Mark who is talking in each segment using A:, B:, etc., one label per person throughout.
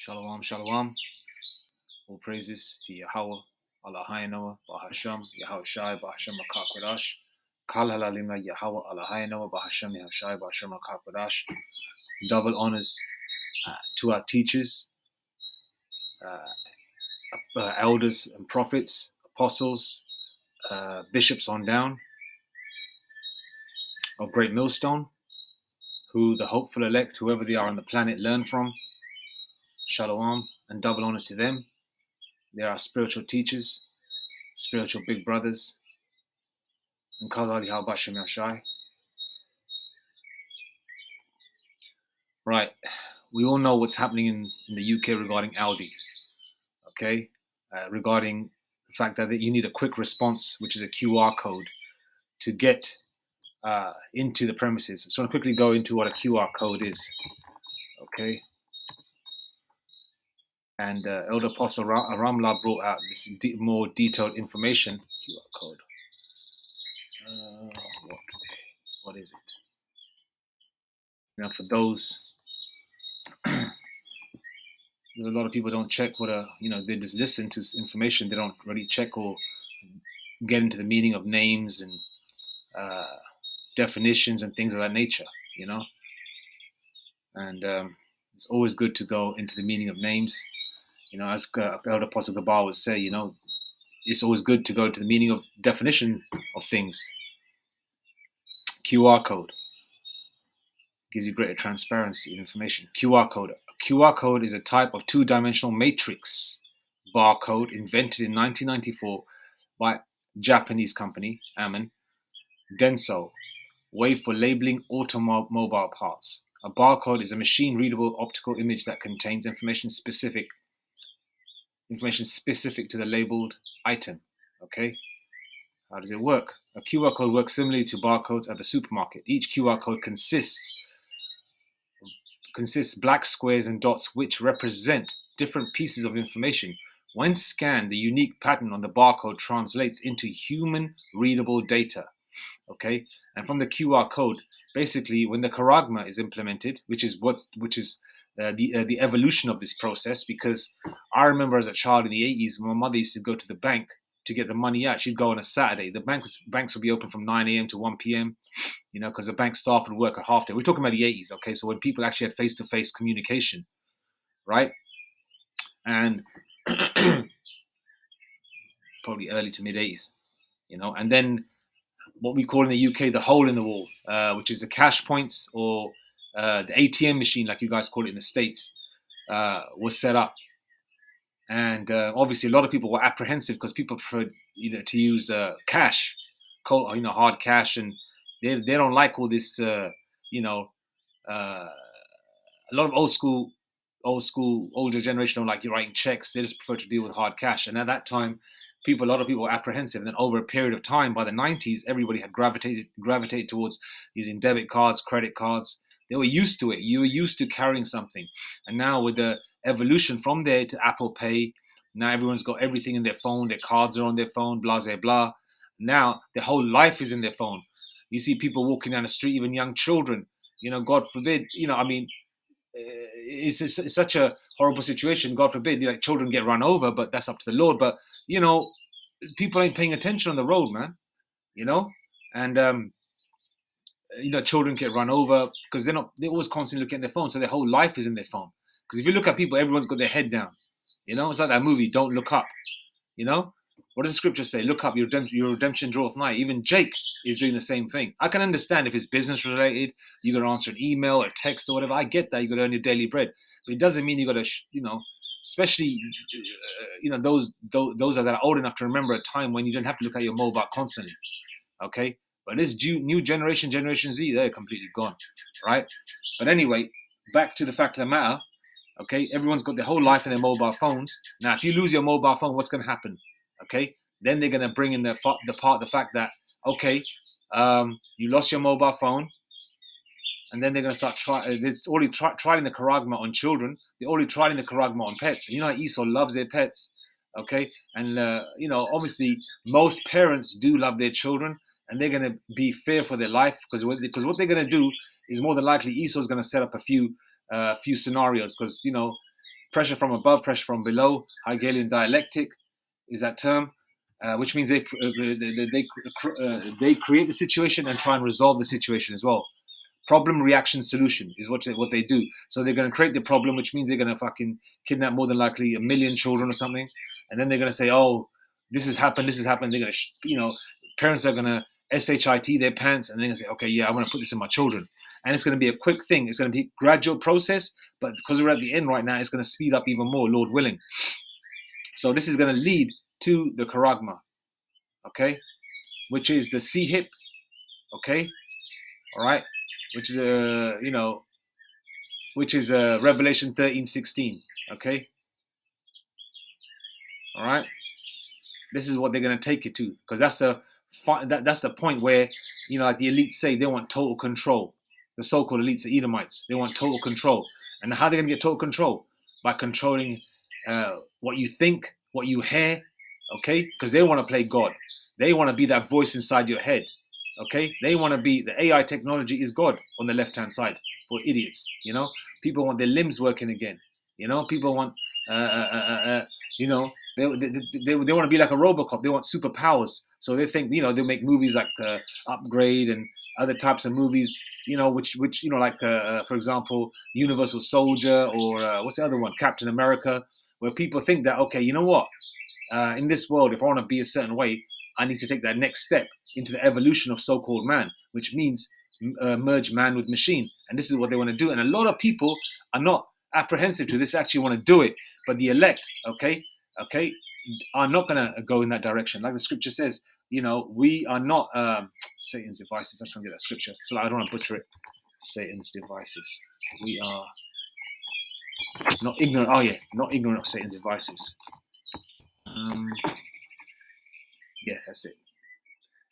A: Shalom, shalom. All praises to Yahweh, Allah Hayanoah, Bahasham, Yahweh Shai, Bahasham Akakwadash. Kal Halalima, Yahweh, Allah Hayanoah, Bahasham, Yahweh Shai, Bahasham Akakwadash. Double honors to our teachers, elders and prophets, apostles, bishops on down of Great Millstone, who the hopeful elect, whoever they are on the planet, learn from. Shalom, and double honors to them. They are our spiritual teachers, spiritual big brothers. And Kal Halal Bahasham Yahshai. Right, we all know what's happening in the UK regarding Aldi, okay? Regarding the fact that you need a quick response, which is a QR code, to get into the premises. So I'm quickly go into what a QR code is, okay? And Elder Apostle Ramla brought out this more detailed information. QR code. What is it? Now, for those, a lot of people don't check what they just listen to information. They don't really check or get into the meaning of names and definitions and things of that nature, And it's always good to go into the meaning of names. As Elder Apostle Gabar would say, it's always good to go into the meaning of definition of things. QR code gives you greater transparency and information. QR code. A QR code is a type of two-dimensional matrix barcode invented in 1994 by Japanese company Ammon Denso, way for labeling automobile parts. A barcode is a machine-readable optical image that contains information specific to the labeled item. Okay, how does it work? A QR code works similarly to barcodes at the supermarket. Each QR code consists black squares and dots which represent different pieces of information. When scanned, the unique pattern on the barcode translates into human readable data. Okay, and from the QR code, basically, when the chargma is implemented, which is the evolution of this process, because I remember as a child in the 80s, when my mother used to go to the bank to get the money out, she'd go on a Saturday. The banks would be open from 9 a.m. to 1 p.m., because the bank staff would work a half day. We're talking about the 80s, okay? So when people actually had face-to-face communication, right? And probably early to mid-80s, and then what we call in the UK the hole in the wall, which is the cash points or the ATM machine, like you guys call it in the States, was set up. And obviously a lot of people were apprehensive because people preferred to use cash, hard cash, and they don't like all this, a lot of older generation don't like you writing checks. They just prefer to deal with hard cash. And at that time, a lot of people were apprehensive. And then over a period of time, by the 90s, everybody had gravitated towards using debit cards, credit cards. They were used to it. You were used to carrying something. And now with the evolution from there to Apple Pay, now everyone's got everything in their phone. Their cards are on their phone, blah, blah, blah. Now their whole life is in their phone. You see people walking down the street, even young children, God forbid, it's such a horrible situation. God forbid, children get run over, but that's up to the Lord. But, people ain't paying attention on the road, man, and, children get run over because they're always constantly looking at their phone. So their whole life is in their phone. Because if you look at people, everyone's got their head down, it's like that movie, Don't Look Up, What does the scripture say? Look up, your redemption draweth nigh. Even Jake is doing the same thing. I can understand if it's business related, you got to answer an email or text or whatever. I get that. You got to earn your daily bread. But it doesn't mean you got to, especially, those that are old enough to remember a time when you didn't have to look at your mobile constantly. Okay? But this new Generation Z, they're completely gone. Right? But anyway, back to the fact of the matter. Okay? Everyone's got their whole life in their mobile phones. Now, if you lose your mobile phone, what's going to happen? Okay, then they're going to bring in the fact that, okay, you lost your mobile phone, and then they're going to start trying the charagma on children. They're already trying the charagma on pets. And you know how Esau loves their pets, okay? And, obviously most parents do love their children, and they're going to be fair for their life because what they're going to do is more than likely Esau's going to set up a few scenarios because, pressure from above, pressure from below. Hegelian dialectic is that term, which means they create the situation and try and resolve the situation as well. Problem, reaction, solution is what they do. So they're going to create the problem, which means they're going to fucking kidnap more than likely 1 million children or something, and then they're going to say, "Oh, this has happened. This has happened." They're going to, parents are going to shit their pants, and they're going to say, "Okay, yeah, I want to put this in my children," and it's going to be a quick thing. It's going to be a gradual process, but because we're at the end right now, it's going to speed up even more, Lord willing. So this is going to lead to the chargma, okay, which is the C hip, okay, all right, which is Revelation 13:16, okay, all right. This is what they're going to take it to, because that's the point where, like the elites say, they want total control. The so-called elites, the Edomites, they want total control. And how are they going to get total control? By controlling what you think, what you hear, okay? Because they want to play God. They want to be that voice inside your head, okay? They want to be, the AI technology is God on the left-hand side for idiots, People want their limbs working again, People want, they want to be like a Robocop. They want superpowers. So they think, they'll make movies like Upgrade and other types of movies, which like, for example, Universal Soldier, or what's the other one? Captain America, where people think that, okay, you know what? In this world, if I want to be a certain way, I need to take that next step into the evolution of so-called man, which means merge man with machine. And this is what they want to do. And a lot of people are not apprehensive to this, actually want to do it. But the elect, okay, are not going to go in that direction. Like the scripture says, we are not Satan's devices. I'm trying to get that scripture, so I don't want to butcher it. Satan's devices. We are not ignorant. Oh yeah, not ignorant of Satan's devices. Yeah, that's it.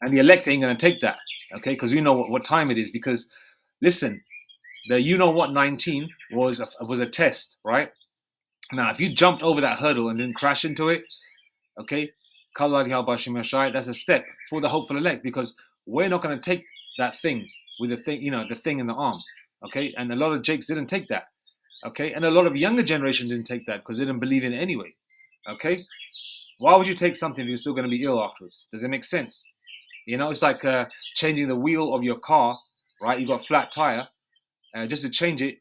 A: And the elect ain't going to take that, okay? Because we know what time it is. Because listen, the 19 was a test, right? Now, if you jumped over that hurdle and didn't crash into it, okay, that's a step for the hopeful elect, because we're not going to take that thing with the thing in the arm, okay? And a lot of Jakes didn't take that, okay? And a lot of younger generation didn't take that because they didn't believe in it anyway, okay? Why would you take something if you're still going to be ill afterwards? Does it make sense? It's like changing the wheel of your car, right? You got a flat tire, just to change it,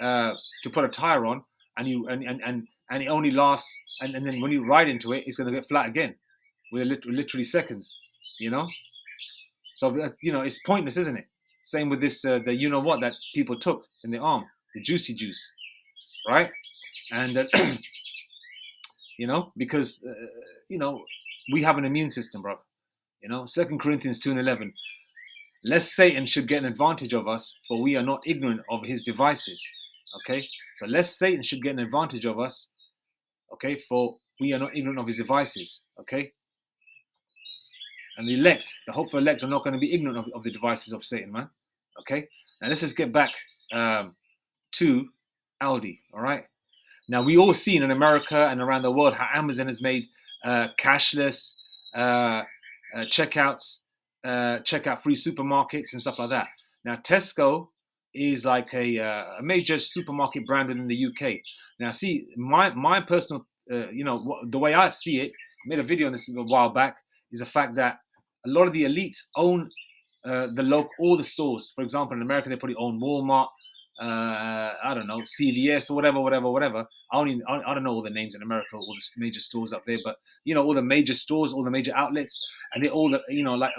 A: to put a tire on, and it only lasts, and then when you ride into it, it's going to get flat again with literally seconds, So it's pointless, isn't it? Same with this, that people took in the arm, the juicy juice, right? And because we have an immune system, bro. 2 Corinthians 2:11. Lest Satan should get an advantage of us, for we are not ignorant of his devices. Okay? So lest Satan should get an advantage of us, okay, for we are not ignorant of his devices. Okay? And the elect, the hopeful elect, are not going to be ignorant of the devices of Satan, man. Okay? Now let's just get back to Aldi, all right? Now we all seen in America and around the world how Amazon has made cashless checkouts, checkout free supermarkets and stuff like that. Now Tesco is like a major supermarket brand within the UK. Now see, my personal, the way I see it, I made a video on this a while back, is the fact that a lot of the elites own all the stores. For example, in America, they probably own Walmart, I don't know, CVS or whatever. I don't know all the names in America, all the major stores up there, but all the major stores, all the major outlets, and they all,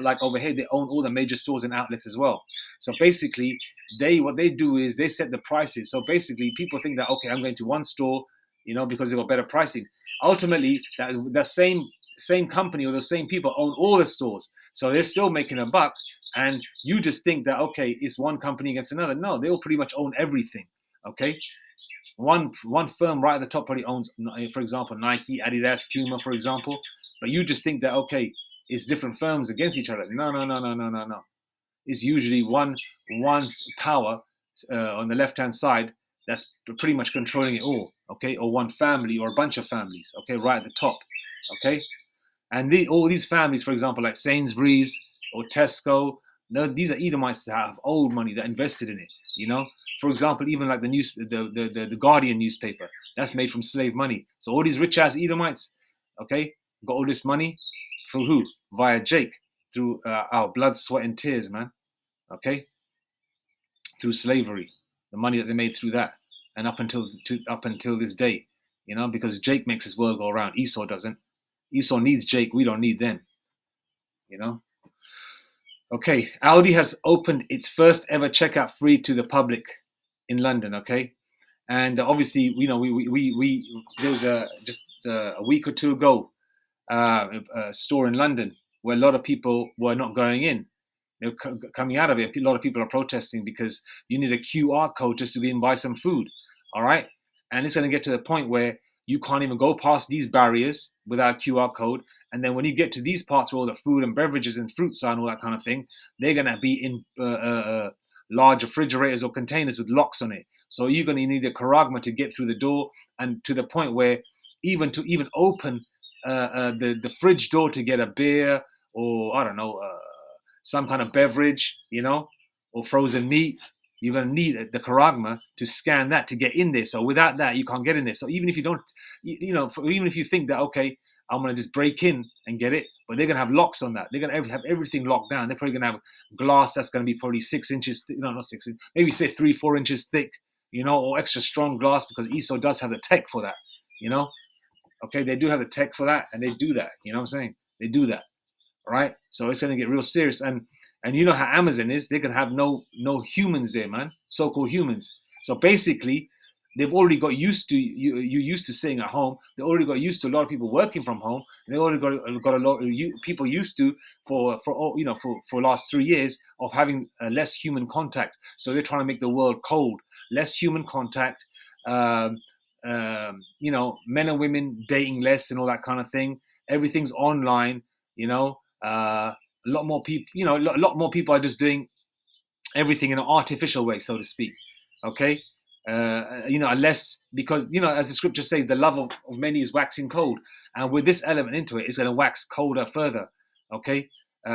A: like over here, they own all the major stores and outlets as well. So basically, what they do is they set the prices. So basically, people think that, okay, I'm going to one store, because they got better pricing. Ultimately, that same company or those same people own all the stores, so they're still making a buck. And you just think that, okay, it's one company against another. No, they all pretty much own everything. Okay, one firm right at the top probably owns, for example, Nike, Adidas, Puma, for example. But you just think that, okay, it's different firms against each other. No. It's usually one power on the left-hand side that's pretty much controlling it all. Okay, or one family or a bunch of families. Okay, right at the top. Okay, and all these families, for example, like Sainsbury's or Tesco, no, these are Edomites that have old money that invested in it. You know, for example, even like the Guardian newspaper, that's made from slave money. So all these rich ass Edomites, okay, got all this money through who? Via Jake, through our blood, sweat, and tears, man. Okay, through slavery, the money that they made through that, and up until this day, you know, because Jake makes his world go around. Esau doesn't. Esau needs Jake. We don't need them. You know. Okay, Audi has opened its first ever checkout free to the public in London. Okay, and obviously, you know, we there was just a week or two ago a store in London where a lot of people were not going in. You know, coming out of it, a lot of people are protesting because you need a QR code just to go and buy some food. All right, and it's going to get to the point where you can't even go past these barriers without a QR code. And then when you get to these parts where all the food and beverages and fruits are and all that kind of thing, they're going to be in large refrigerators or containers with locks on it. So you're going to need a chargma to get through the door, and to the point where even open the fridge door to get a beer or I don't know some kind of beverage, you know, or frozen meat, you're going to need the charagma to scan that to get in there. So without that, you can't get in there. So even if you don't, even if you think that, okay, I'm going to just break in and get it, but they're going to have locks on that. They're going to have everything locked down. They're probably going to have glass that's going to be probably 6 inches, not 6 inches, maybe say 3-4 inches thick, you know, or extra strong glass, because Esau does have the tech for that, you know. Okay, they do have the tech for that, and they do that. You know what I'm saying? They do that, right? So it's going to get real serious. And you know how Amazon is? They can have no humans there, man. So-called humans. So basically, they've already got used to you used to sitting at home. They already got used to a lot of people working from home. They already got a lot of people used to for last 3 years of having less human contact. So they're trying to make the world cold, less human contact. You know, men and women dating less and all that kind of thing. Everything's online. You know, a lot more people. You know, a lot more people are just doing everything in an artificial way, so to speak. Okay, you know, unless, because you know, as the scriptures say, the love of many is waxing cold, and with this element into it, it's going to wax colder further. Okay.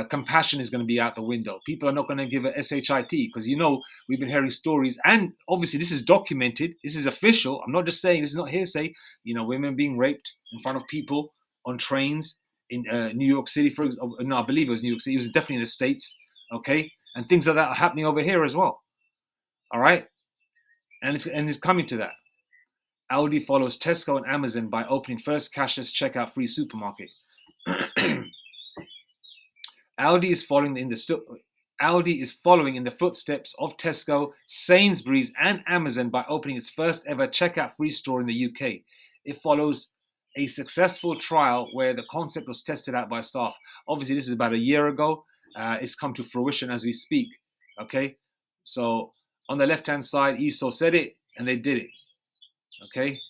A: Compassion is going to be out the window. People are not going to give a shit, because, you know, we've been hearing stories, and obviously this is documented. This is official. I'm not just saying, this is not hearsay. You know, women being raped in front of people on trains in New York City, for example. No, I believe it was New York City. It was definitely in the States. Okay, and things like that are happening over here as well. All right, and it's coming to that. Aldi follows Tesco and Amazon by opening first cashless checkout free supermarket. Aldi is following in the footsteps of Tesco, Sainsbury's, and Amazon by opening its first ever checkout-free store in the UK. It follows a successful trial where the concept was tested out by staff. Obviously, this is about a year ago. It's come to fruition as we speak. Okay, so on the left-hand side, Esau said it, and they did it. Okay.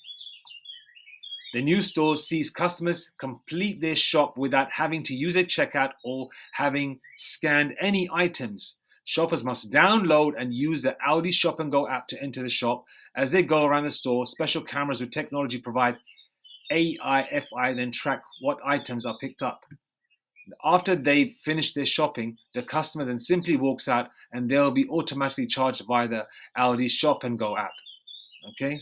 A: The new store sees customers complete their shop without having to use a checkout or having scanned any items. Shoppers must download and use the Aldi Shop and Go app to enter the shop. As they go around the store, special cameras with technology provide AIFI, then track what items are picked up. After they've finished their shopping, the customer then simply walks out and they'll be automatically charged via the Aldi Shop and Go app. Okay?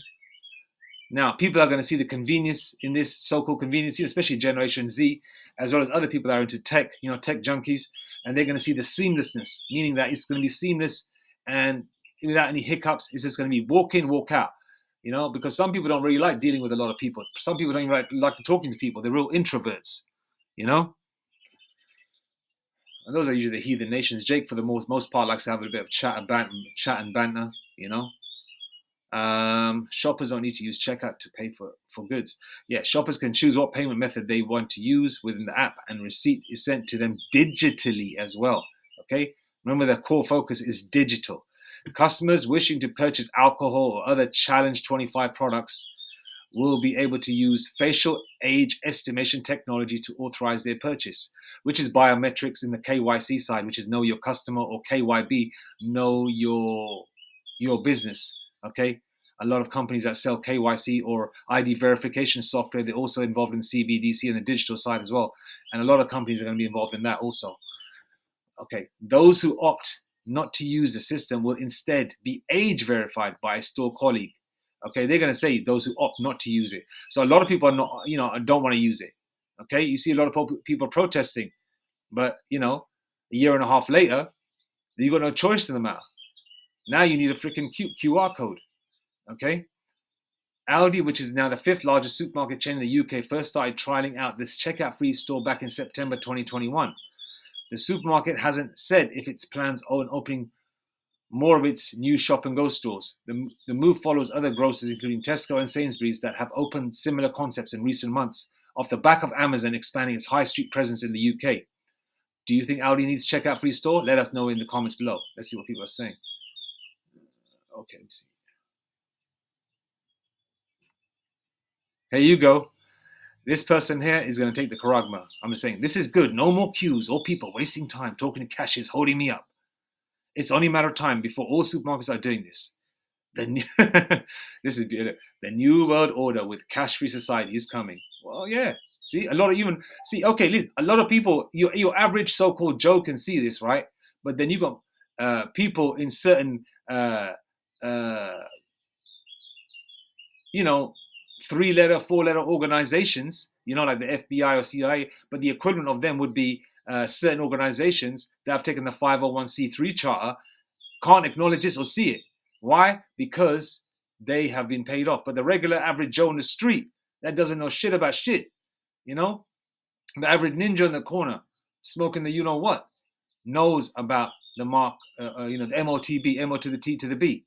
A: Now, people are going to see the convenience in this so-called convenience, especially Generation Z, as well as other people that are into tech, you know, tech junkies, and they're going to see the seamlessness, meaning that it's going to be seamless and without any hiccups. It's just going to be walk in, walk out, you know, because some people don't really like dealing with a lot of people. Some people don't even like talking to people. They're real introverts, you know. And those are usually the heathen nations. Jake, for the most part, likes to have a bit of chat and banter, you know. Shoppers don't need to use checkout to pay for goods. Yeah, shoppers can choose what payment method they want to use within the app, and receipt is sent to them digitally as well. Okay, remember the core focus is digital. Customers wishing to purchase alcohol or other Challenge 25 products will be able to use facial age estimation technology to authorize their purchase, which is biometrics in the KYC side, which is know your customer, or KYB, know your business. Okay, a lot of companies that sell KYC or ID verification software, they're also involved in CBDC and the digital side as well. And a lot of companies are going to be involved in that also. Okay, those who opt not to use the system will instead be age verified by a store colleague. Okay, they're going to say those who opt not to use it. So a lot of people are not, don't want to use it. Okay, you see a lot of people protesting, but a year and a half later, you got no choice in the matter. Now you need a freaking QR code. Okay, Aldi, which is now the fifth largest supermarket chain in the UK, first started trialing out this checkout-free store back in September 2021. The supermarket hasn't said if its plans on opening more of its new shop and go stores. The move follows other grocers, including Tesco and Sainsbury's, that have opened similar concepts in recent months, off the back of Amazon expanding its high street presence in the UK. Do you think Aldi needs checkout free store? Let us know in the comments below. Let's see what people are saying. Okay, let me see. Here you go. This person here is going to take the chargma. I'm just saying, this is good. No more queues or people wasting time talking to cashiers holding me up. It's only a matter of time before all supermarkets are doing this. This is beautiful. The new world order with cash-free society is coming. Well, yeah. See, a lot of a lot of people, your average so-called Joe can see this, right? But then you got people in certain, uh, 3-letter, 4-letter organizations, like the FBI or CIA, but the equivalent of them would be certain organizations that have taken the 501c3 charter, can't acknowledge this or see it. Why? Because they have been paid off. But the regular average Joe in the street that doesn't know shit about shit, the average ninja in the corner smoking the what knows about the mark, the MOTB, MO to the T to the B.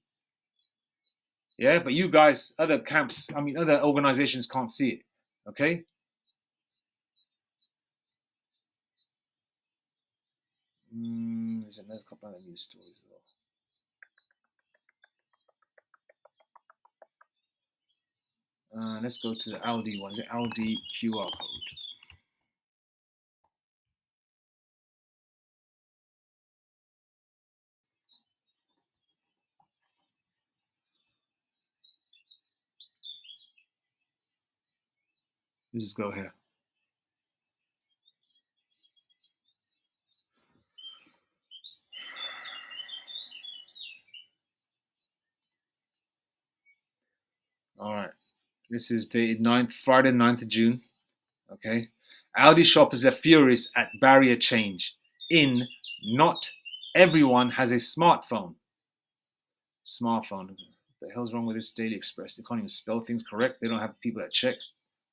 A: Yeah, but you guys, other camps, other organizations can't see it. Okay. There's another couple of news stories as well. Let's go to the Aldi one. Is it Aldi QR code? Let's just go here. All right. This is dated Friday 9th of June. Okay. Aldi shoppers are furious at barrier change in not everyone has a smartphone. Smartphone. What the hell's wrong with this Daily Express? They can't even spell things correct. They don't have people that check.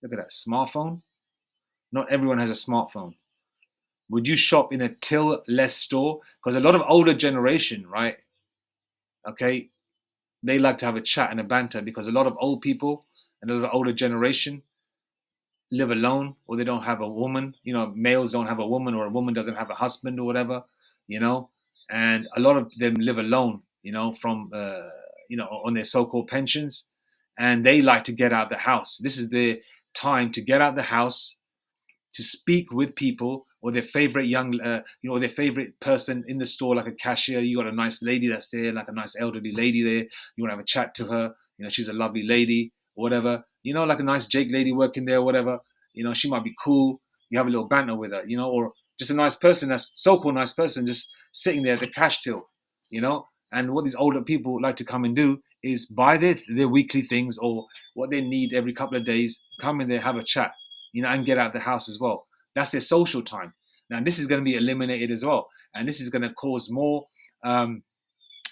A: Look at that. Smartphone. Not everyone has a smartphone. Would you shop in a till-less store? Because a lot of older generation, right? Okay, they like to have a chat and a banter because a lot of old people and a lot of older generation live alone, or they don't have a woman. Males don't have a woman, or a woman doesn't have a husband, or whatever. And a lot of them live alone. From on their so-called pensions, and they like to get out of the house. This is their time to get out of the house, to speak with people, or their favorite their favorite person in the store, like a cashier. You got a nice lady that's there, like a nice elderly lady there. You want to have a chat to her. She's a lovely lady, or whatever. Like a nice Jake lady working there, or whatever. She might be cool. You have a little banter with her, or just a nice person, that's so-called nice person, just sitting there at the cash till, And what these older people like to come and do is buy their weekly things or what they need every couple of days, come in there, have a chat, and get out of the house as well. That's their social time. Now, this is going to be eliminated as well. And this is going to cause more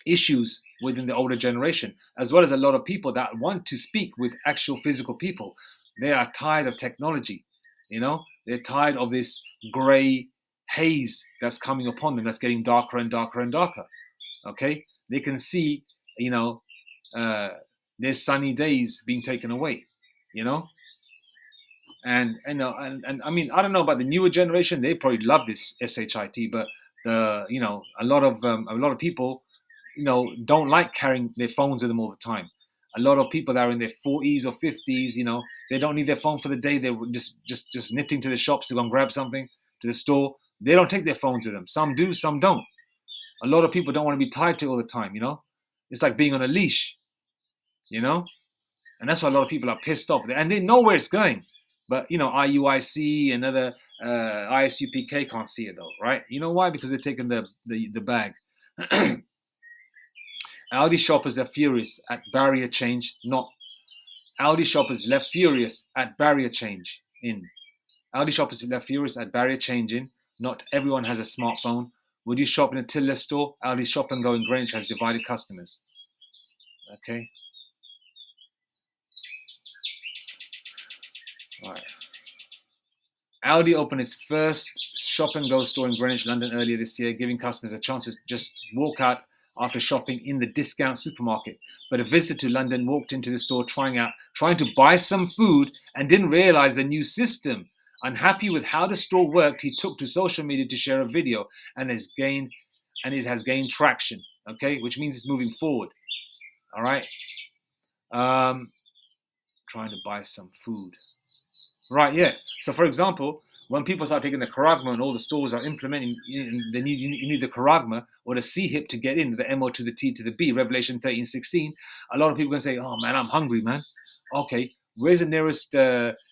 A: issues within the older generation, as well as a lot of people that want to speak with actual physical people. They are tired of technology. They're tired of this gray haze that's coming upon them, that's getting darker and darker and darker. Okay? They can see, their sunny days being taken away, And I don't know about the newer generation. They probably love this shit, but a lot of people, don't like carrying their phones with them all the time. A lot of people that are in their 40s or 50s, they don't need their phone for the day. They're just nipping to the shops to go and grab something, to the store. They don't take their phones with them. Some do, some don't. A lot of people don't want to be tied to it all the time. It's like being on a leash. And that's why a lot of people are pissed off, and they know where it's going. But IUIC and other ISUPK can't see it though, right? You know why? Because they're taking the bag. Aldi shoppers are furious at barrier change, not Aldi shoppers left furious at barrier change in. Aldi shoppers left furious at barrier change in. Not everyone has a smartphone. Would you shop in a tillless store? Aldi's Shop and Go in Greenwich has divided customers. Okay. All right. Aldi opened its first shop and go store in Greenwich, London earlier this year, giving customers a chance to just walk out after shopping in the discount supermarket. But a visitor to London walked into the store trying to buy some food and didn't realize the new system. Unhappy with how the store worked, he took to social media to share a video and it has gained traction. Okay, which means it's moving forward. All right. Trying to buy some food. Right, yeah. So, for example, when people start taking the chargma and all the stores are implementing, you need the chargma or the C-hip to get in, the M-O to the T to the B, Revelation 13:16, a lot of people can say, oh, man, I'm hungry, man. Okay, where's the nearest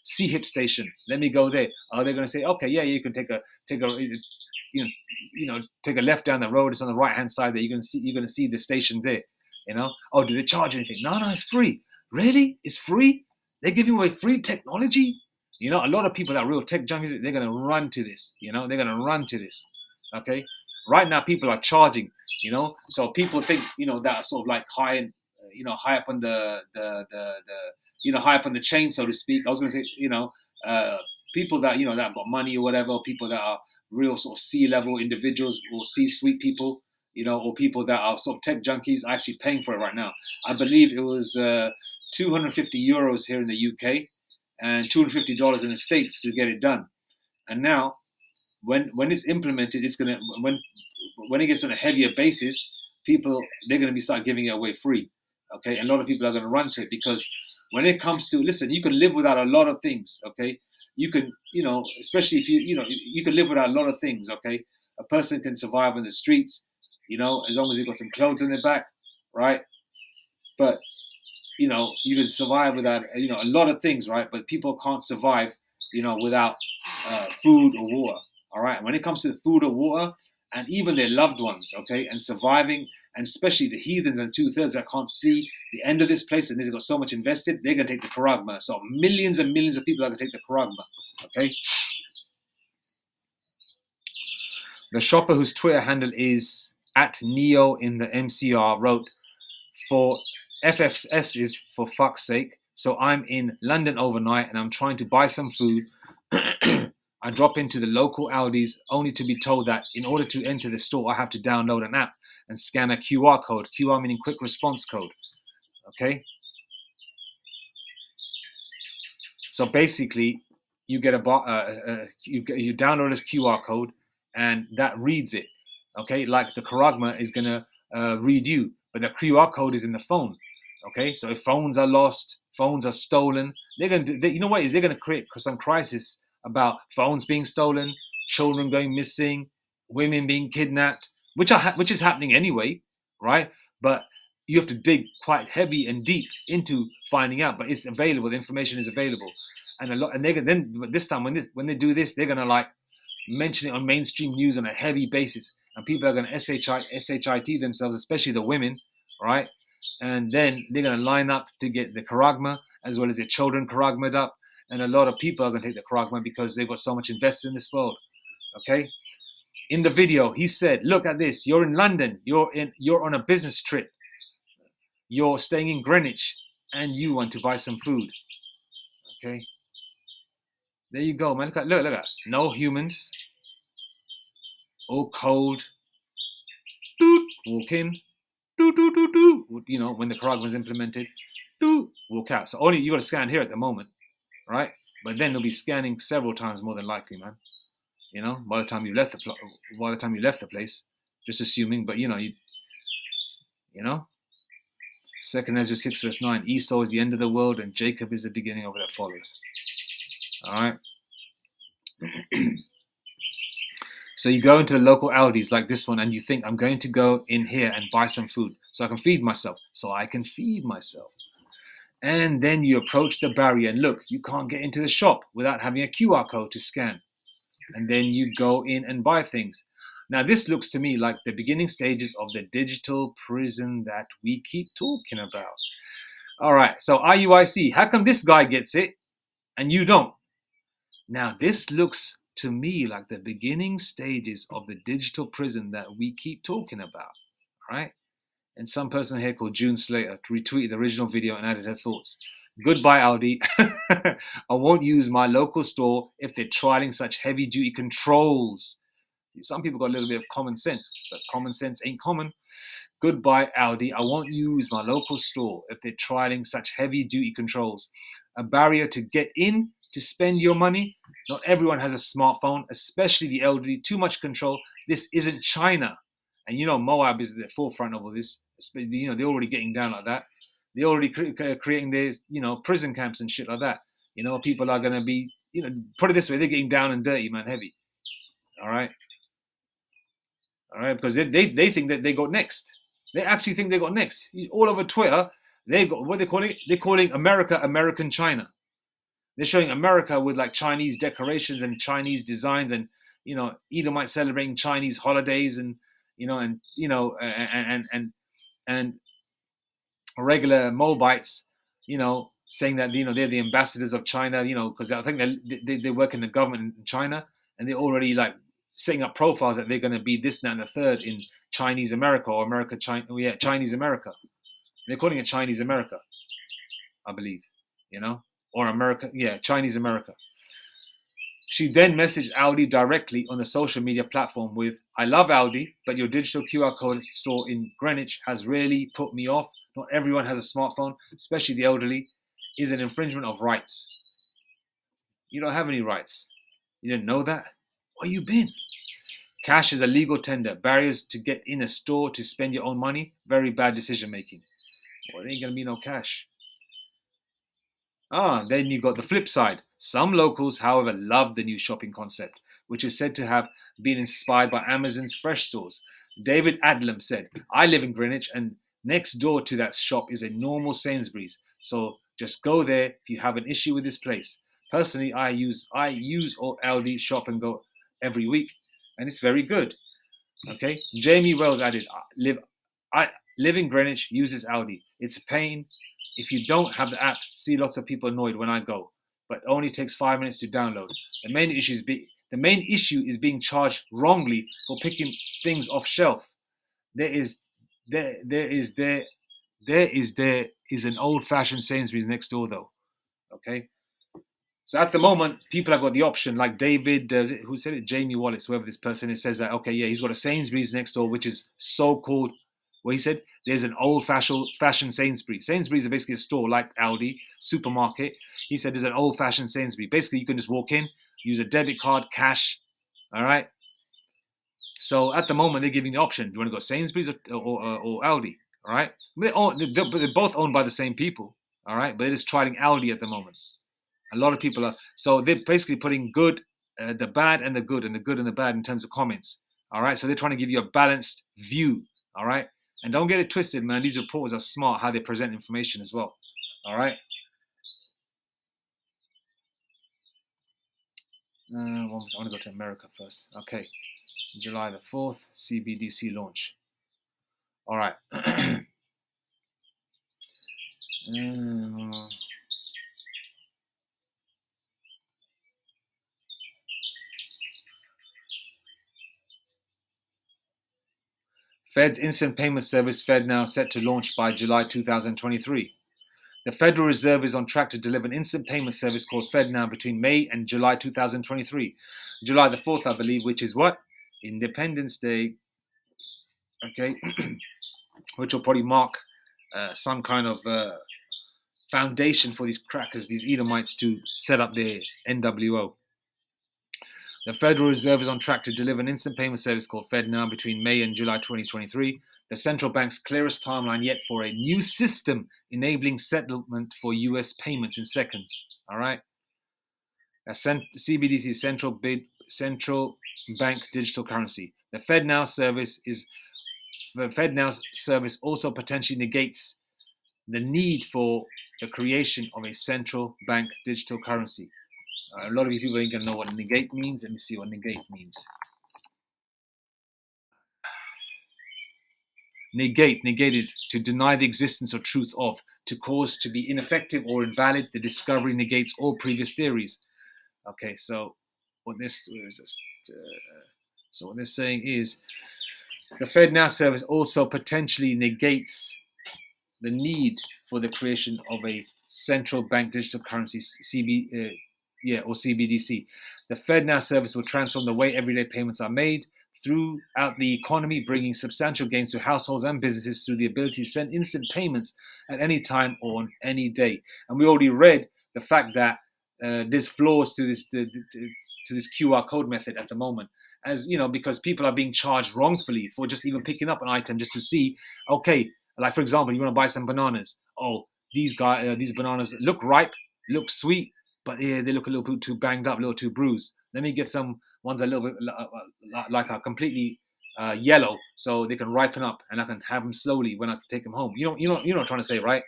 A: C-hip station? Let me go there. Oh, they're going to say, okay, yeah, you can take a take a left down the road. It's on the right-hand side there. You're going to see the station there, Oh, do they charge anything? No, it's free. Really? It's free? They're giving away free technology? A lot of people that are real tech junkies, they're going to run to this. They're going to run to this. Okay. Right now, people are charging. So people think that are sort of like high up on the high up on the chain, so to speak. I was going to say people that that have got money or whatever, or people that are real sort of C-level individuals or C-suite people, or people that are sort of tech junkies are actually paying for it right now. I believe it was 250 euros here in the UK. And $250 in the States to get it done. And now, when it's implemented, it's gonna when it gets on a heavier basis, they're gonna be start giving it away free. Okay, and a lot of people are gonna run to it because when it comes to you can live without a lot of things. Okay, you can especially if you can live without a lot of things. Okay, a person can survive on the streets, as long as they've got some clothes on their back, right? But you can survive without a lot of things, right? But people can't survive without food or water. All right, and when it comes to food or water and even their loved ones, okay, and surviving, and especially the heathens and 2/3 that can't see the end of this place and they've got so much invested, they're going to take the charagma. So millions and millions of people are going to take the charagma. Okay. The shopper whose Twitter handle is @Neo in the MCR wrote, for FFS is for fuck's sake. So I'm in London overnight and I'm trying to buy some food. I drop into the local Aldi's only to be told that in order to enter the store, I have to download an app and scan a QR code. QR meaning quick response code. Okay. So basically, you get you download a QR code and that reads it. Okay, like the charagma is gonna read you, but the QR code is in the phone. Okay, so if phones are lost, phones are stolen, they're going to, you know what is, they're going to create some crisis about phones being stolen, children going missing, women being kidnapped, which is happening anyway, right? But you have to dig quite heavy and deep into finding out. But it's available. The information is available, and but this time when they do this, they're going to like mention it on mainstream news on a heavy basis, and people are going to shit themselves, especially the women, right? And then they're going to line up to get the charagma as well as their children charagma'd up. And a lot of people are going to take the charagma because they've got so much invested in this world. Okay. In the video, he said, look at this. You're in London. You're on a business trip. You're staying in Greenwich and you want to buy some food. Okay. There you go, man. Look at no humans. All cold. Walk in. When the charagma is implemented, walk out. So only you got to scan here at the moment, right? But then they'll be scanning several times more than likely, man. By the time you left the place, just assuming. But Second Ezra 6:9, Esau is the end of the world and Jacob is the beginning of it that follows. All right. So you go into the local Aldi's like this one and you think, I'm going to go in here and buy some food so I can feed myself. And then you approach the barrier and look, you can't get into the shop without having a QR code to scan. And then you go in and buy things. Now, this looks to me like the beginning stages of the digital prison that we keep talking about. All right, so IUIC, how come this guy gets it and you don't? Now, this looks to me like the beginning stages of the digital prison that we keep talking about, right? And some person here called June Slater retweeted the original video and added her thoughts. Goodbye, Aldi. I won't use my local store if they're trialing such heavy duty controls. Some people got a little bit of common sense, but common sense ain't common. Goodbye, Aldi. I won't use my local store if they're trialing such heavy duty controls. A barrier to get in to spend your money. Not everyone has a smartphone, especially the elderly. Too much control. This isn't China. And Moab is at the forefront of all this. They're already getting down like that. They're already creating their, prison camps and shit like that. People are going to be, put it this way, they're getting down and dirty, man, heavy. All right. All right, because they think that they got next. They actually think they got next. All over Twitter, they got what they're calling it. They're calling America American China. They're showing America with like Chinese decorations and Chinese designs, and Edomite celebrating Chinese holidays, and and regular Moabites, saying that they're the ambassadors of China, because I think they work in the government in China, and they're already like setting up profiles that they're going to be this, that, and the third in Chinese America or America China. Yeah, Chinese America. They're calling it Chinese America, I believe, or America. Yeah, Chinese America. She then messaged Aldi directly on the social media platform with, I love Aldi, but your digital QR code store in Greenwich has really put me off. Not everyone has a smartphone, especially the elderly. Is an infringement of rights. You don't have any rights. You didn't know that? Where you been? Cash is a legal tender. Barriers to get in a store to spend your own money. Very bad decision making. Well, there ain't going to be no cash. Then you've got the flip side. Some locals, however, love the new shopping concept, which is said to have been inspired by Amazon's fresh stores. David Adlam said, I live in Greenwich and next door to that shop is a normal Sainsbury's. So just go there if you have an issue with this place. Personally, I use all Aldi shop and go every week, and it's very good. Okay. Jamie Wells added, I live in Greenwich, uses Aldi. It's a pain. If you don't have the app, see lots of people annoyed when I go, but only takes 5 minutes to download. The main issue is being charged wrongly for picking things off shelf. There is an old-fashioned Sainsbury's next door though. Okay. So at the moment, people have got the option, like David, who said it, Jamie Wallace, whoever this person is, says that, okay, yeah, he's got a Sainsbury's next door, which is so-called, well, he said, there's an old-fashioned Sainsbury's. Sainsbury's is basically a store like Aldi, supermarket. He said there's an old-fashioned Sainsbury's. Basically, you can just walk in, use a debit card, cash, all right? So at the moment, they're giving the option. Do you want to go Sainsbury's or Aldi, all right? They're both owned by the same people, all right? But they're just trialing Aldi at the moment. A lot of people are, so they're basically putting good, the bad and the good, and the good and the bad in terms of comments. All right. So they're trying to give you a balanced view. All right. And don't get it twisted, man. These reporters are smart how they present information as well. All right. I want to go to America first. Okay. July the 4th, CBDC launch. All right. Fed's instant payment service FedNow set to launch by July 2023. The Federal Reserve is on track to deliver an instant payment service called FedNow between May and July 2023. July the 4th, I believe, which is what? Independence Day. Okay. Which will probably mark some kind of foundation for these crackers, these Edomites, to set up their NWO. The Federal Reserve is on track to deliver an instant payment service called FedNow between May and July 2023, the central bank's clearest timeline yet for a new system enabling settlement for US payments in seconds. All right. CBDC is central bank digital currency. The FedNow service also potentially negates the need for the creation of a central bank digital currency. A lot of you people ain't gonna know what negate means. Let me see what negate means. negated, to deny the existence or truth of, to cause to be ineffective or invalid. The discovery negates all previous theories. Okay, so where is this? So what they're saying is the FedNow service also potentially negates the need for the creation of a central bank digital currency, or CBDC. The FedNow service will transform the way everyday payments are made throughout the economy, bringing substantial gains to households and businesses through the ability to send instant payments at any time or on any day. And we already read the fact that there's flaws to this QR code method at the moment, as you know, because people are being charged wrongfully for just even picking up an item just to see, okay, like for example, you want to buy some bananas. Oh, these bananas look ripe, look sweet, but they look a little bit too banged up, a little too bruised. Let me get some ones a little bit like a completely yellow, so they can ripen up, and I can have them slowly when I take them home. You know what I'm trying to say, right?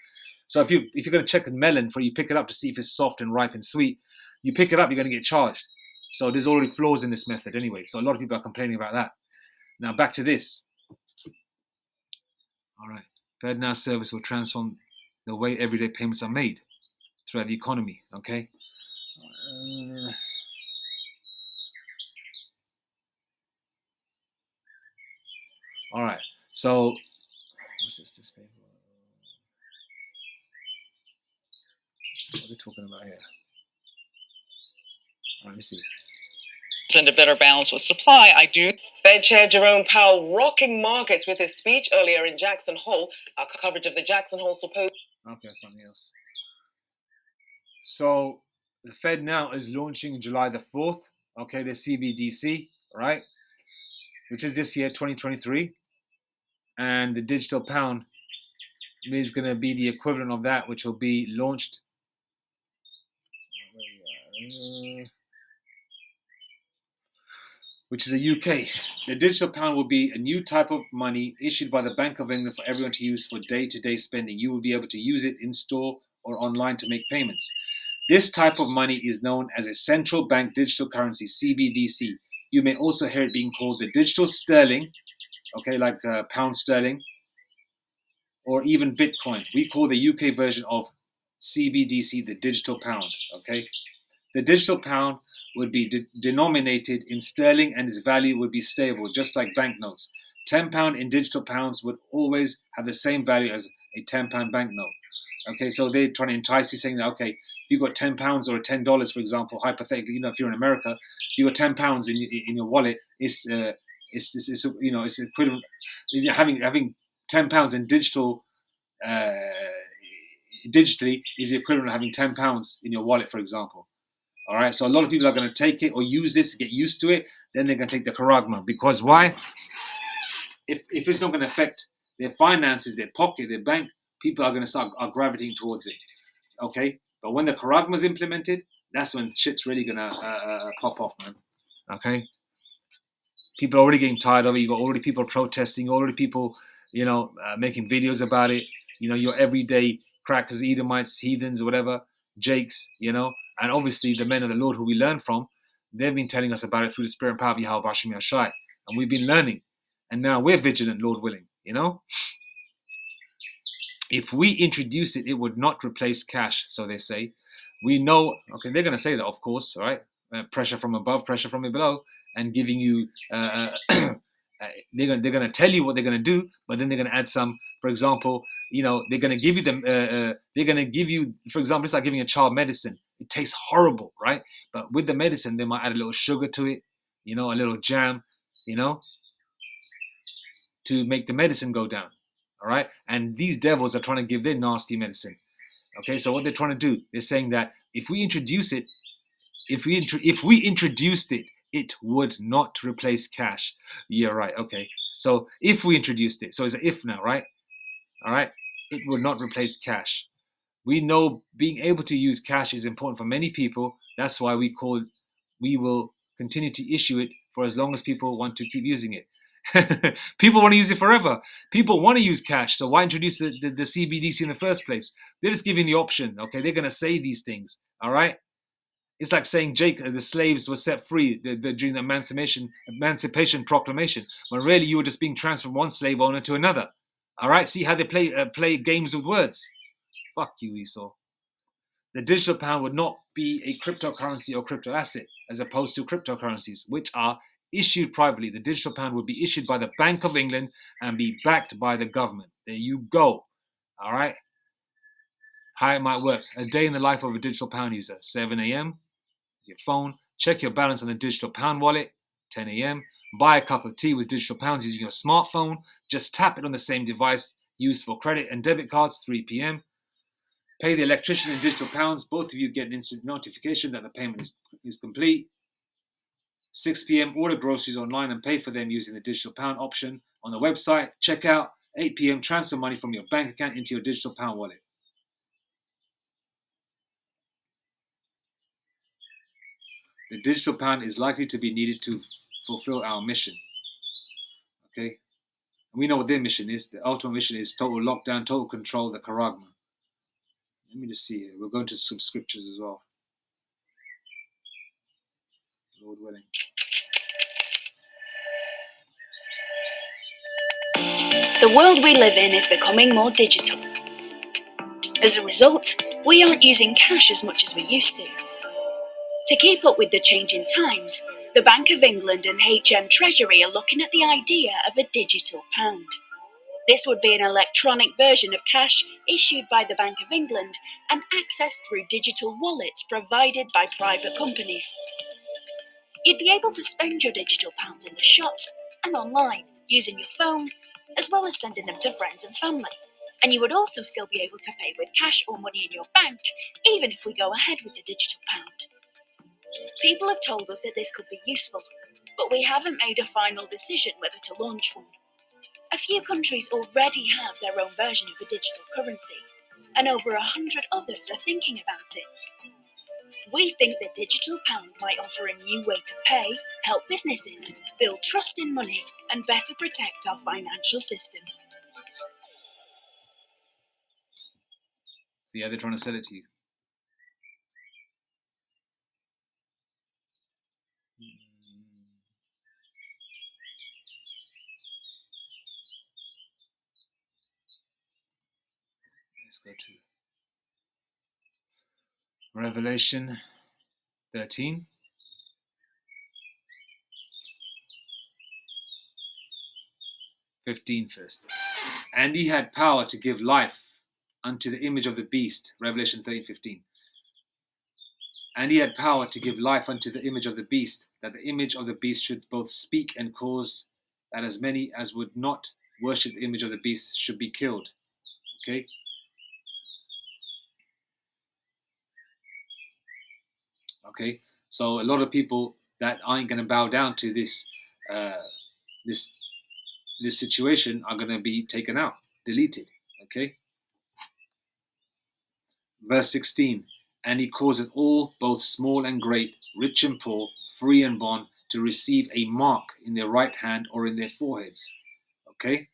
A: So if you're going to check a melon before you pick it up to see if it's soft and ripe and sweet, you pick it up, you're going to get charged. So there's already flaws in this method anyway. So a lot of people are complaining about that. Now back to this. All right. FedNow service will transform the way everyday payments are made throughout the economy. Okay. All right. So what's this paper? What are they talking about here? Let me see.
B: And a better balance with supply. I do. Fed Chair Jerome Powell rocking markets with his speech earlier in Jackson Hole. Our coverage of the Jackson Hole supposed.
A: Okay, something else. So the Fed now is launching July the 4th. Okay, the CBDC, right? Which is this year, 2023. And the digital pound is going to be the equivalent of that, which will be launched. Which is a UK. The digital pound will be a new type of money issued by the Bank of England for everyone to use for day-to-day spending. You will be able to use it in store or online to make payments. This type of money is known as a central bank digital currency, CBDC. You may also hear it being called the digital sterling, okay, like pound sterling, or even Bitcoin. We call the UK version of CBDC the digital pound, okay? The digital pound would be denominated in sterling and its value would be stable, just like banknotes. £10 in digital pounds would always have the same value as a £10 banknote. Okay, so they're trying to entice you, saying that, okay, if you've got £10 or $10, for example, hypothetically, you know, if you're in America, if you've got £10 in your wallet, it's equivalent. Having £10 in digitally is the equivalent of having £10 in your wallet, for example. All right, so a lot of people are going to take it or use this to get used to it. Then they're going to take the charagma, because why? If it's not going to affect their finances, their pocket, their bank, people are going to start gravitating towards it. Okay, but when the charagma is implemented, that's when shit's really going to pop off, man. Okay, people are already getting tired of it. You got already people protesting, already people, making videos about it. Your everyday crackers, Edomites, heathens, or whatever, Jakes, and obviously the men of the Lord who we learn from, they've been telling us about it through the spirit and power of Yahweh Bashim Yashai. And we've been learning. And now we're vigilant, Lord willing, If we introduce it, it would not replace cash, so they say. We know, okay, they're going to say that, of course, right? Pressure from above, pressure from below, and giving you, they're going to tell you what they're going to do, but then they're going to add some, for example, they're going to give you for example, it's like giving a child medicine. It tastes horrible, right? But with the medicine, they might add a little sugar to it, a little jam, to make the medicine go down. All right. And these devils are trying to give their nasty medicine. Okay. So what they're trying to do, they're saying that if we introduce it, if we introduced it, it would not replace cash. Yeah, right. Okay. So if we introduced it, so it's an if now, right? All right. It would not replace cash. We know being able to use cash is important for many people. That's why we will continue to issue it for as long as people want to keep using it. People want to use it forever. People want to use cash. So why introduce the CBDC in the first place? They're just giving the option. Okay, they're going to say these things. All right. It's like saying the slaves were set free during the Emancipation Proclamation, when really you were just being transferred from one slave owner to another. All right, see how they play games with words. Fuck you, Esau. The digital pound would not be a cryptocurrency or crypto asset, as opposed to cryptocurrencies, which are issued privately. The digital pound would be issued by the Bank of England and be backed by the government. There you go. All right. How it might work. A day in the life of a digital pound user. 7 a.m. Your phone. Check your balance on the digital pound wallet. 10 a.m. Buy a cup of tea with digital pounds using your smartphone. Just tap it on the same device used for credit and debit cards. 3 p.m. Pay the electrician in digital pounds. Both of you get an instant notification that the payment is complete. 6 p.m. Order groceries online and pay for them using the digital pound option on the website. Checkout. 8 p.m. Transfer money from your bank account into your digital pound wallet. The digital pound is likely to be needed to fulfill our mission. Okay? And we know what their mission is. The ultimate mission is total lockdown, total control, the chargma. Let me just see here. We'll go into some scriptures as well. Lord willing.
C: The world we live in is becoming more digital. As a result, we aren't using cash as much as we used to. To keep up with the changing times, the Bank of England and HM Treasury are looking at the idea of a digital pound. This would be an electronic version of cash issued by the Bank of England and accessed through digital wallets provided by private companies. You'd be able to spend your digital pounds in the shops and online using your phone, as well as sending them to friends and family. And you would also still be able to pay with cash or money in your bank, even if we go ahead with the digital pound. People have told us that this could be useful, but we haven't made a final decision whether to launch one. A few countries already have their own version of a digital currency, and over 100 others are thinking about it. We think the digital pound might offer a new way to pay, help businesses, build trust in money, and better protect our financial system.
A: See how they're trying to sell it to you. Let's go to Revelation 13. 15 first. And he had power to give life unto the image of the beast. Revelation 13:15. And he had power to give life unto the image of the beast, that the image of the beast should both speak and cause that as many as would not worship the image of the beast should be killed. Okay? Okay? So a lot of people that aren't going to bow down to this situation are going to be taken out, deleted. Okay? Verse 16. And he causeth all, both small and great, rich and poor, free and bond, to receive a mark in their right hand or in their foreheads. Okay?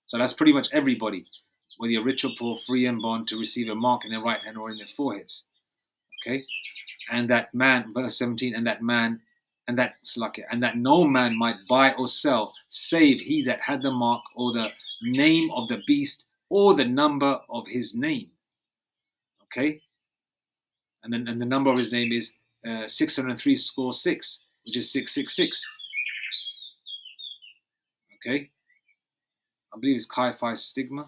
A: So that's pretty much everybody, whether you're rich or poor, free and bond, to receive a mark in their right hand or in their foreheads. Okay? And that man, verse 17, and that no man might buy or sell, save he that had the mark or the name of the beast or the number of his name. Okay? And then the number of his name is 603 score 6, which is 666. Okay? I believe it's Caiaphas stigma.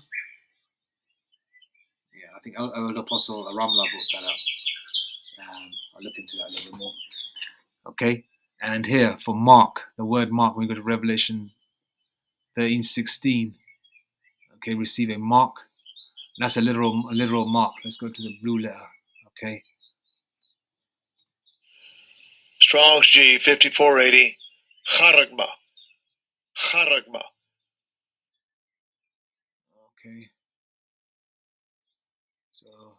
A: Yeah, I think Old Apostle Ramla brought that up. I'll look into that a little bit more. Okay? And here for Mark, the word Mark, when we go to Revelation 13:16. Okay, receive a mark. That's a literal mark. Let's go to the blue letter. Okay.
D: Strong's G 5480. Chargma. Chargma.
A: Okay. So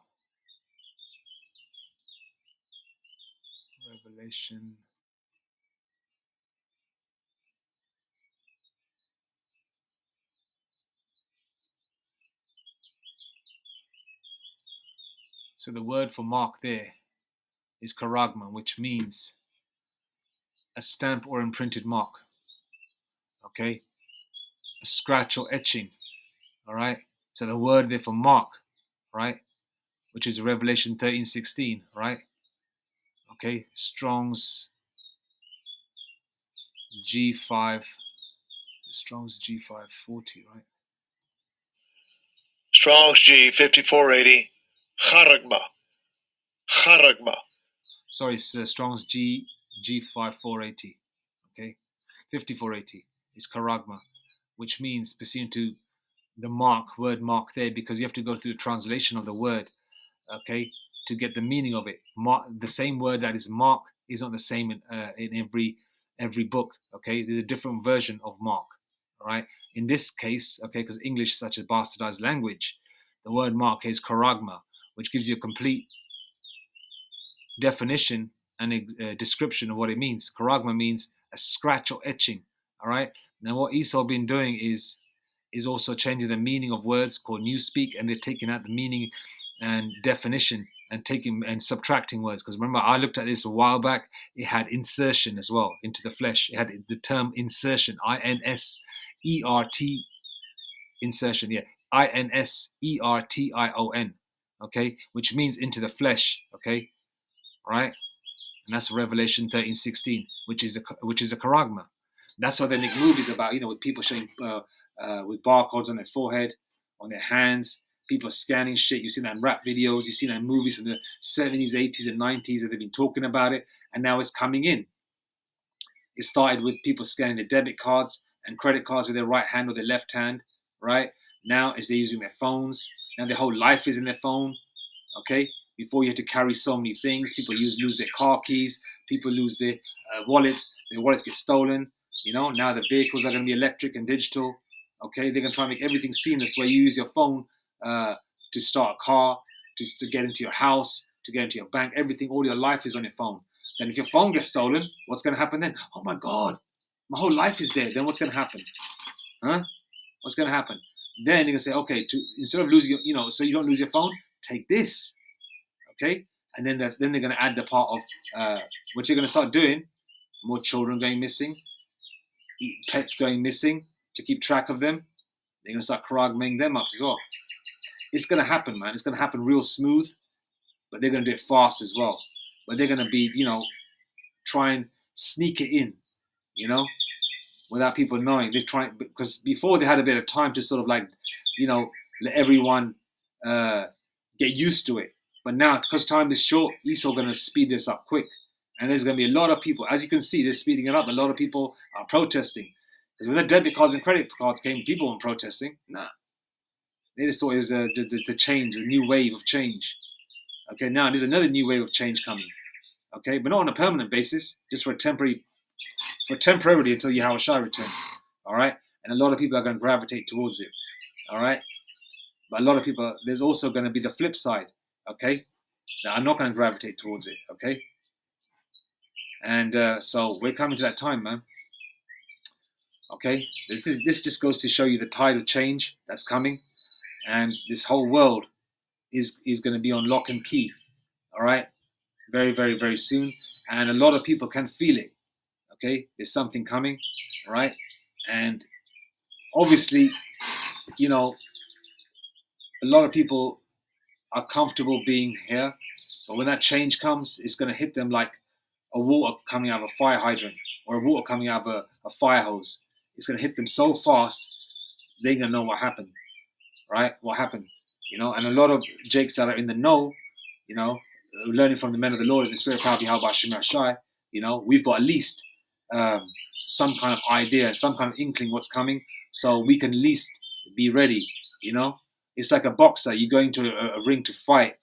A: Revelation. So the word for mark there is charagma, which means a stamp or imprinted mark. Okay? A scratch or etching. All right. So the word there for mark, right, which is Revelation 13:16, right? Okay. Strong's G5, Strong's G540, right?
D: Strong's G 5480. Chargma. Chargma.
A: Sorry, Strong's G5480. Okay. 5480 is charagma, which means pursuant to the word mark there, because you have to go through the translation of the word, okay, to get the meaning of it. The same word that is mark is not the same in every book, okay. There's a different version of mark, all right. In this case, okay, because English is such a bastardized language, the word mark is charagma, which gives you a complete definition and a description of what it means. Charagma means a scratch or etching, all right. Now what Esau been doing is also changing the meaning of words called newspeak, and they're taking out the meaning and definition and taking and subtracting words. Because remember, I looked at this a while back. It had insertion as well into the flesh. It had the term insertion, INSERT, insertion. Yeah, INSERTION. Okay, which means into the flesh. Okay, right, and that's Revelation 13:16, which is a charagma. That's what they make movies about, with people showing with barcodes on their forehead, on their hands, people scanning shit. You've seen that in rap videos, you've seen that in movies from the 70s, 80s, and 90s that they've been talking about it, and now it's coming in. It started with people scanning their debit cards and credit cards with their right hand or their left hand, right? Now as they're using their phones, now their whole life is in their phone, okay? Before you had to carry so many things, people lose their car keys, people lose their wallets get stolen, now the vehicles are going to be electric and digital, okay? They're going to try and make everything seamless where you use your phone to start a car, to get into your house, to get into your bank, everything, all your life is on your phone. Then if your phone gets stolen, what's going to happen then? Oh my God, my whole life is there. Then what's going to happen? Huh? What's going to happen? Then you're going to say, okay, instead of losing your, so you don't lose your phone, take this. Okay, and then they're going to add the part of what you're going to start doing. More children going missing, pets going missing. To keep track of them, they're going to start charagmaing them up as well. It's going to happen, man. It's going to happen real smooth, but they're going to do it fast as well. But they're going to be, try and sneak it in, without people knowing. They're trying, because before they had a bit of time to sort of like, let everyone get used to it. But now, because time is short, Esau going to speed this up quick. And there's going to be a lot of people, as you can see, they're speeding it up. A lot of people are protesting. Because when the debit cards and credit cards came, people weren't protesting. Nah. They just thought it was the change, a new wave of change. Okay, now there's another new wave of change coming. Okay, but not on a permanent basis, just for temporarily until Yahweh Shai returns. All right? And a lot of people are going to gravitate towards it. All right? But a lot of people, there's also going to be the flip side. Okay, now I'm not going to gravitate towards it. Okay, and so we're coming to that time, man. Okay, this just goes to show you the tide of change that's coming, and this whole world is going to be on lock and key. All right, very, very, very soon, and a lot of people can feel it. Okay, there's something coming. All right, and obviously, a lot of people are comfortable being here, but when that change comes, it's going to hit them like a water coming out of a fire hydrant or a water coming out of a fire hose. It's going to hit them so fast, they're going to know what happened, right? What happened, and a lot of Jakes that are in the know, learning from the men of the Lord in the spirit power, how about Shema Shai, we've got at least some kind of idea, some kind of inkling what's coming, so we can at least be ready, It's like a boxer. You're going to a ring to fight,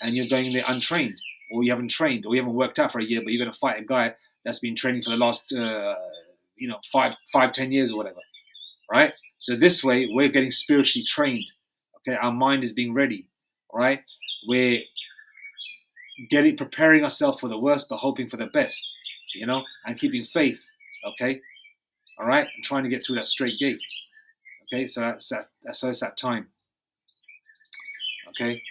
A: and you're going there untrained, or you haven't trained, or you haven't worked out for a year, but you're going to fight a guy that's been training for the last, 5-10 years or whatever, right? So this way, we're getting spiritually trained. Okay, our mind is being ready, right? We're preparing ourselves for the worst, but hoping for the best, and keeping faith. Okay, all right, and trying to get through that straight gate. Okay, so it's that time. Okay,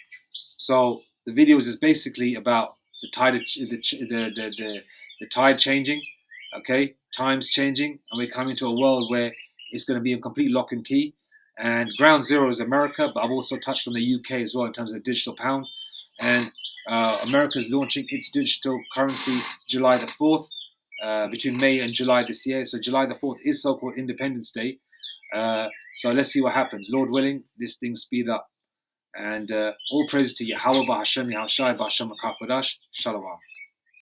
A: so the videos is basically about the tide, the tide changing. Okay, times changing, and we're coming to a world where it's going to be a complete lock and key, And ground zero is America, but I've also touched on the UK as well in terms of the digital pound. And America's launching its digital currency July the 4th, between May and July this year. So July the 4th is so-called Independence Day. So let's see what happens. Lord willing, this thing speed up. And all praise to Yahweh B'Hashem Yahushai B'Hashem HaKadosh. Shalom.